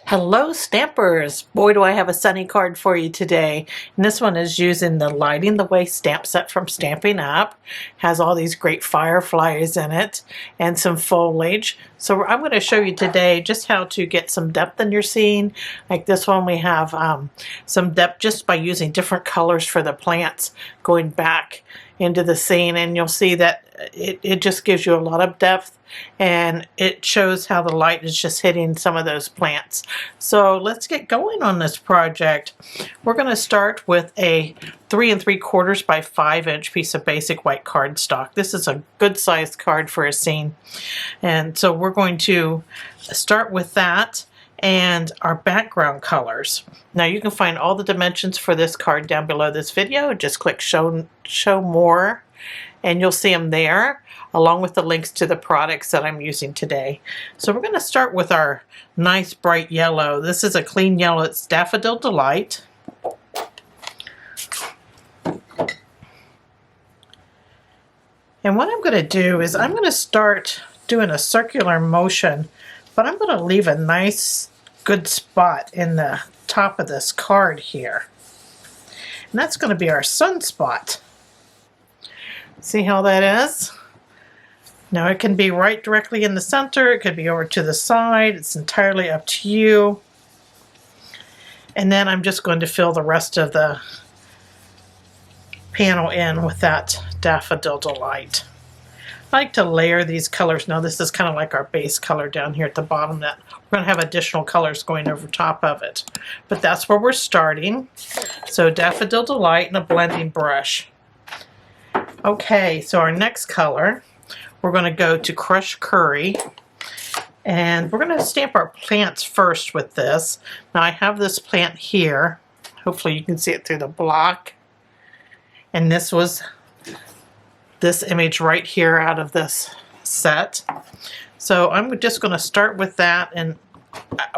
Hello Stampers! Boy do I have a sunny card for you today. And this one is using the Lighting the Way stamp set from Stampin' Up. Has all these great fireflies in it and some foliage. So I'm going to show you today just how to get some depth in your scene. Like this one we have some depth just by using different colors for the plants going back into the scene, and you'll see that it just gives you a lot of depth, and it shows how the light is just hitting some of those plants. So let's get going on this project. We're going to start with a 3 3/4 by 5 inch piece of basic white cardstock. This is a good sized card for a scene, and so we're going to start with that and our background colors. Now you can find all the dimensions for this card down below this video. Just click show more and you'll see them there, along with the links to the products that I'm using today. So we're going to start with our nice bright yellow. This is a clean yellow. It's Daffodil Delight. And what I'm going to do is I'm going to start doing a circular motion, but I'm going to leave a nice good spot in the top of this card here. And that's going to be our sunspot. See how that is? Now it can be right directly in the center, it could be over to the side, it's entirely up to you. And then I'm just going to fill the rest of the panel in with that Daffodil Delight. I like to layer these colors. Now this is kind of like our base color down here at the bottom, that we're going to have additional colors going over top of it. But that's where we're starting. So Daffodil Delight and a blending brush. Okay, so our next color, we're going to go to Crushed Curry. And we're going to stamp our plants first with this. Now I have this plant here. Hopefully you can see it through the block. And this was this image right here out of this set. So I'm just going to start with that, and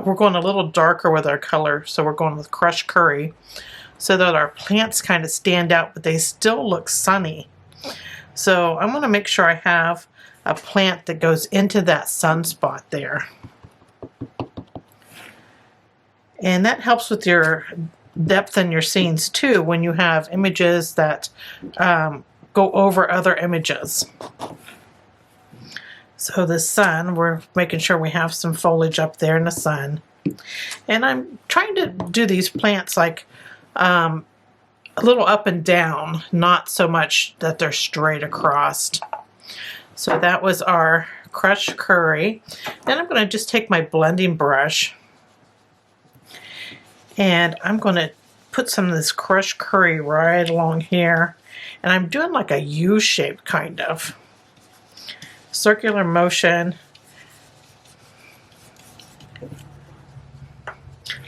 we're going a little darker with our color, so we're going with Crushed Curry so that our plants kind of stand out, but they still look sunny. So I'm going to make sure I have a plant that goes into that sunspot there. And that helps with your depth in your scenes too, when you have images that go over other images. So the sun, we're making sure we have some foliage up there in the sun. And I'm trying to do these plants like a little up and down, not so much that they're straight across. So that was our Crushed Curry. Then I'm going to just take my blending brush and I'm going to put some of this Crushed Curry right along here. And I'm doing like a U shape kind of. Circular motion.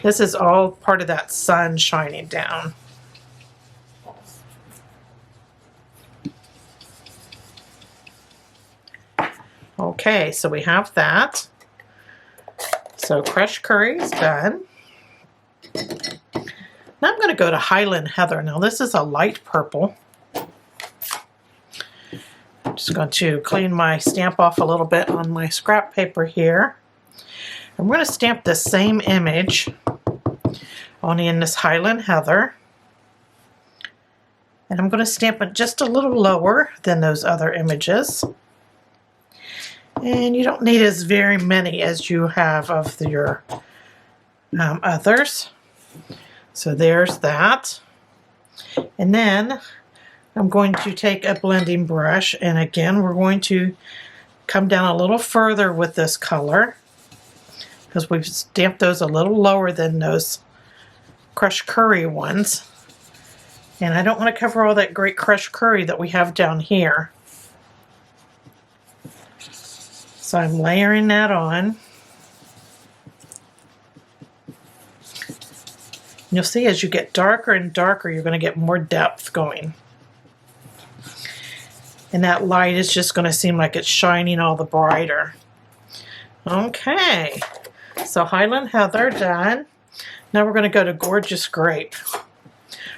This is all part of that sun shining down. Okay, so we have that. So Crushed Curry is done. Now I'm going to go to Highland Heather. Now this is a light purple. I'm just going to clean my stamp off a little bit on my scrap paper here. I'm going to stamp the same image, only in this Highland Heather. And I'm going to stamp it just a little lower than those other images. And you don't need as very many as you have of your others. So there's that. And then I'm going to take a blending brush, and again we're going to come down a little further with this color because we've stamped those a little lower than those Crushed Curry ones. And I don't want to cover all that great Crushed Curry that we have down here. So I'm layering that on. You'll see as you get darker and darker, you're going to get more depth going. And that light is just going to seem like it's shining all the brighter. Okay, so Highland Heather done. Now we're going to go to Gorgeous Grape.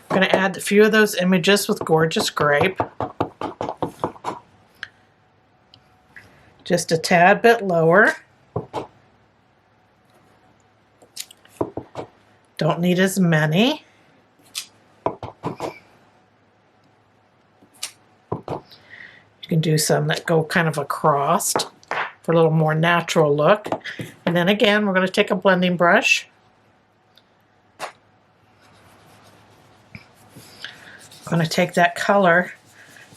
We're going to add a few of those images with Gorgeous Grape. just a tad bit lower. Don't need as many. You can do some that go kind of across for a little more natural look. And then again, we're going to take a blending brush. I'm going to take that color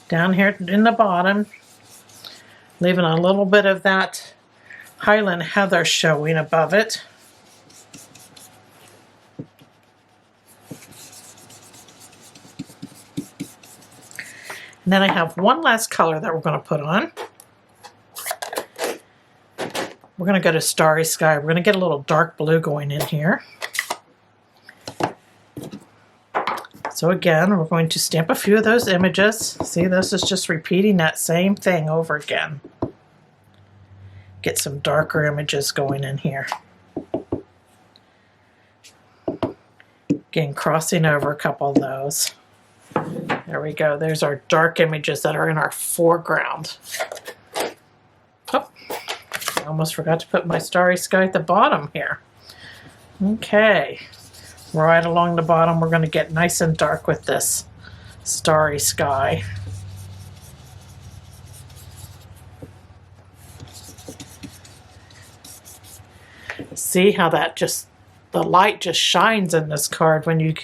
down here in the bottom, leaving a little bit of that Highland Heather showing above it. And then I have one last color that we're going to put on. We're going to go to Starry Sky. We're going to get a little dark blue going in here. So again, we're going to stamp a few of those images. See, this is just repeating that same thing over again. Get some darker images going in here. Again, crossing over a couple of those. There we go. There's our dark images that are in our foreground. Oh, I almost forgot to put my Starry Sky at the bottom here. Okay. Right along the bottom, we're going to get nice and dark with this Starry Sky. See how that just, the light just shines in this card when you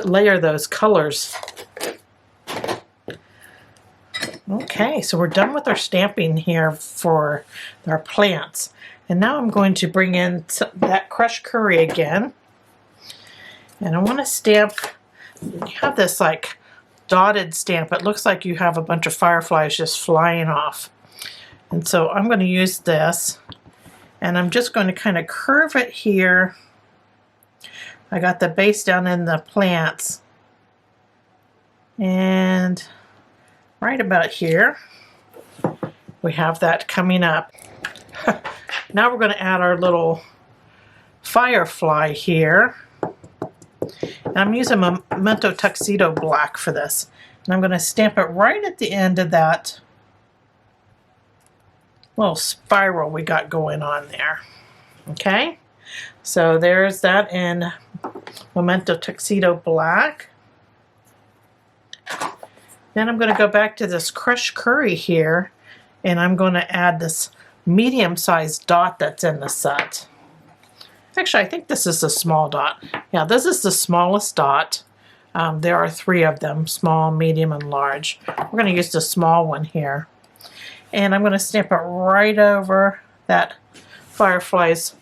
layer those colors. Okay, so we're done with our stamping here for our plants. And now I'm going to bring in that crushed curry again. And I want to stamp, you have this like dotted stamp. It looks like you have a bunch of fireflies just flying off. And so I'm going to use this. And I'm just going to kind of curve it here. I got the base down in the plants. And right about here, we have that coming up. Now we're going to add our little firefly here. And I'm using Memento Tuxedo Black for this. And I'm going to stamp it right at the end of that little spiral we got going on there. Okay, so there's that in Memento Tuxedo Black. Then I'm going to go back to this crushed curry here, and I'm going to add this medium-sized dot that's in the set. Actually, I think this is a small dot. Yeah, this is the smallest dot. There are 3 of them, small, medium, and large. We're going to use the small one here. And I'm going to stamp it right over that firefly's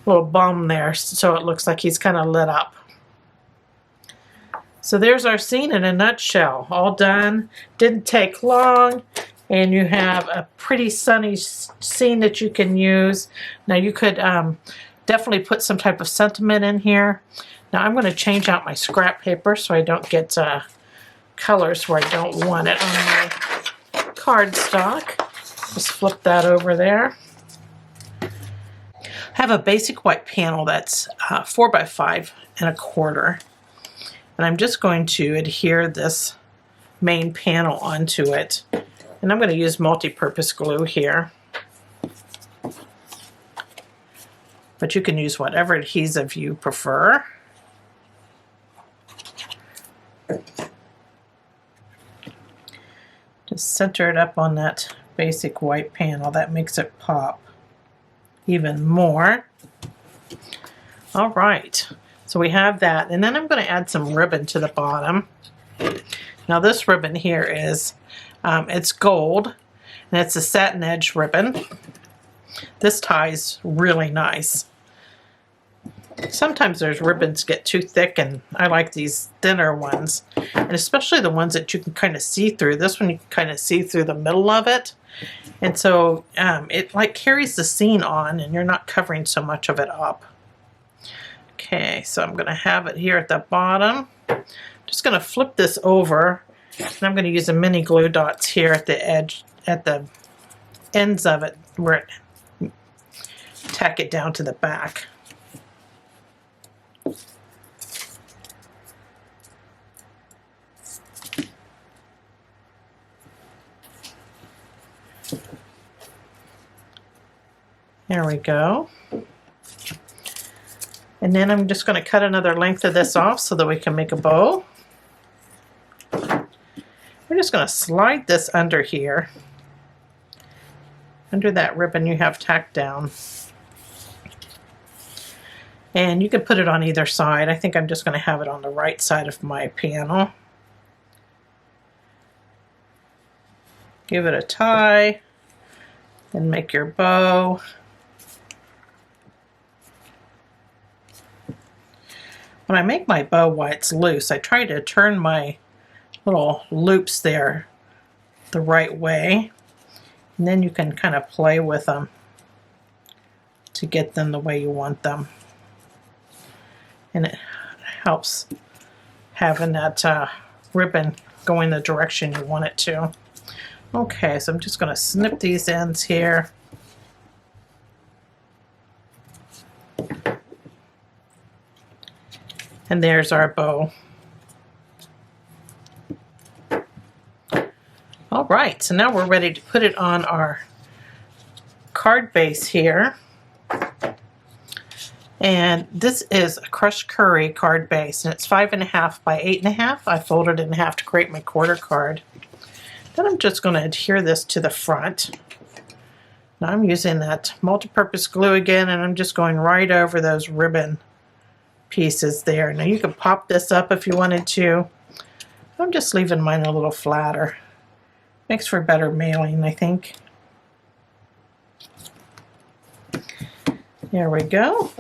little bum there so it looks like he's kind of lit up. So there's our scene in a nutshell. All done. Didn't take long. And you have a pretty sunny scene that you can use. Now you could definitely put some type of sentiment in here. Now I'm going to change out my scrap paper so I don't get colors where I don't want it on my cardstock. Just flip that over there. I have a basic white panel that's 4 by 5 1/4. And I'm just going to adhere this main panel onto it. And I'm going to use multi-purpose glue here. But you can use whatever adhesive you prefer. Just center it up on that basic white panel. That makes it pop even more. All right, so we have that. And then I'm going to add some ribbon to the bottom. Now this ribbon here is, it's gold, and it's a satin edge ribbon. This ties really nice. Sometimes there's ribbons get too thick, and I like these thinner ones, and especially the ones that you can kind of see through. This one you can kind of see through the middle of it, and so it like carries the scene on, and you're not covering so much of it up. Okay, so I'm going to have it here at the bottom. Just going to flip this over, and I'm going to use the mini glue dots here at the edge, at the ends of it, where it tack it down to the back. There we go. And then I'm just going to cut another length of this off so that we can make a bow. We're just going to slide this under here, under that ribbon you have tacked down. And you can put it on either side. I think I'm just going to have it on the right side of my panel. Give it a tie, then make your bow. When I make my bow while it's loose, I try to turn my little loops there the right way, and then you can kind of play with them to get them the way you want them. And it helps having that ribbon going the direction you want it to. Okay, so I'm just going to snip these ends here. And there's our bow. All right, so now we're ready to put it on our card base here. And this is a crushed curry card base, and it's 5.5 by 8.5. I folded it in half to create my quarter card. Then I'm just going to adhere this to the front. Now I'm using that multi-purpose glue again, and I'm just going right over those ribbon pieces there. Now you can pop this up if you wanted to. I'm just leaving mine a little flatter. Makes for better mailing, I think. There we go.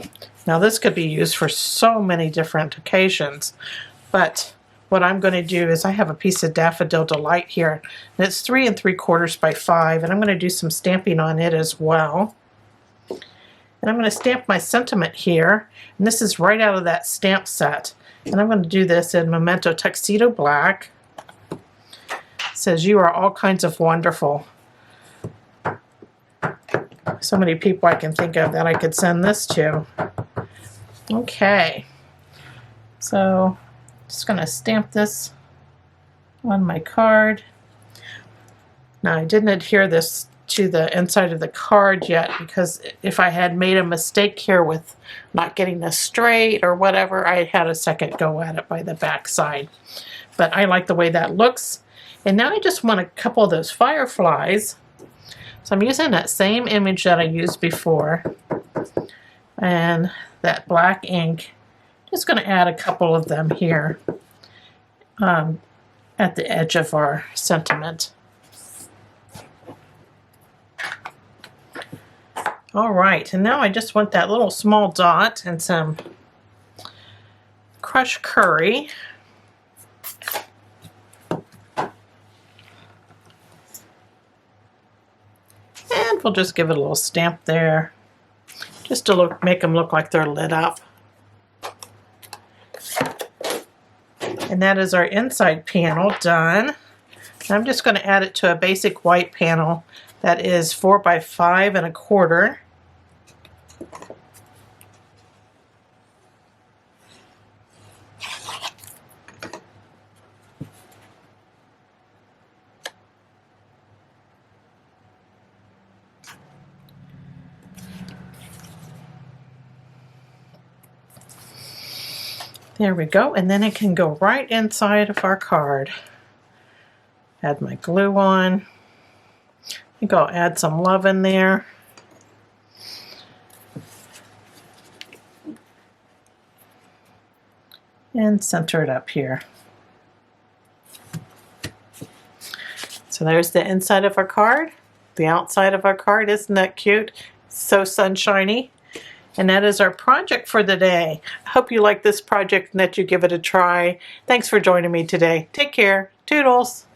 Now this could be used for so many different occasions, but what I'm going to do is I have a piece of Daffodil Delight here, and it's 3 3/4 by 5, and I'm going to do some stamping on it as well. And I'm going to stamp my sentiment here, and this is right out of that stamp set. And I'm going to do this in Memento Tuxedo Black. It says, "You are all kinds of wonderful." So many people I can think of that I could send this to. Okay, so just going to stamp this on my card. Now I didn't adhere this to the inside of the card yet, because if I had made a mistake here with not getting this straight or whatever, I had a second go at it by the back side. But I like the way that looks. And now I just want a couple of those fireflies. So I'm using that same image that I used before, and that black ink. Just going to add a couple of them here at the edge of our sentiment. All right, and now I just want that little small dot and some crushed curry. And we'll just give it a little stamp there, just to make them look like they're lit up. And that is our inside panel done. And I'm just going to add it to a basic white panel that is 4 by 5 1/4. There we go, and then it can go right inside of our card. Add my glue on. I think I'll add some love in there. And center it up here. So there's the inside of our card. The outside of our card, isn't that cute? So sunshiny. And that is our project for the day. I hope you like this project and that you give it a try. Thanks for joining me today. Take care. Toodles.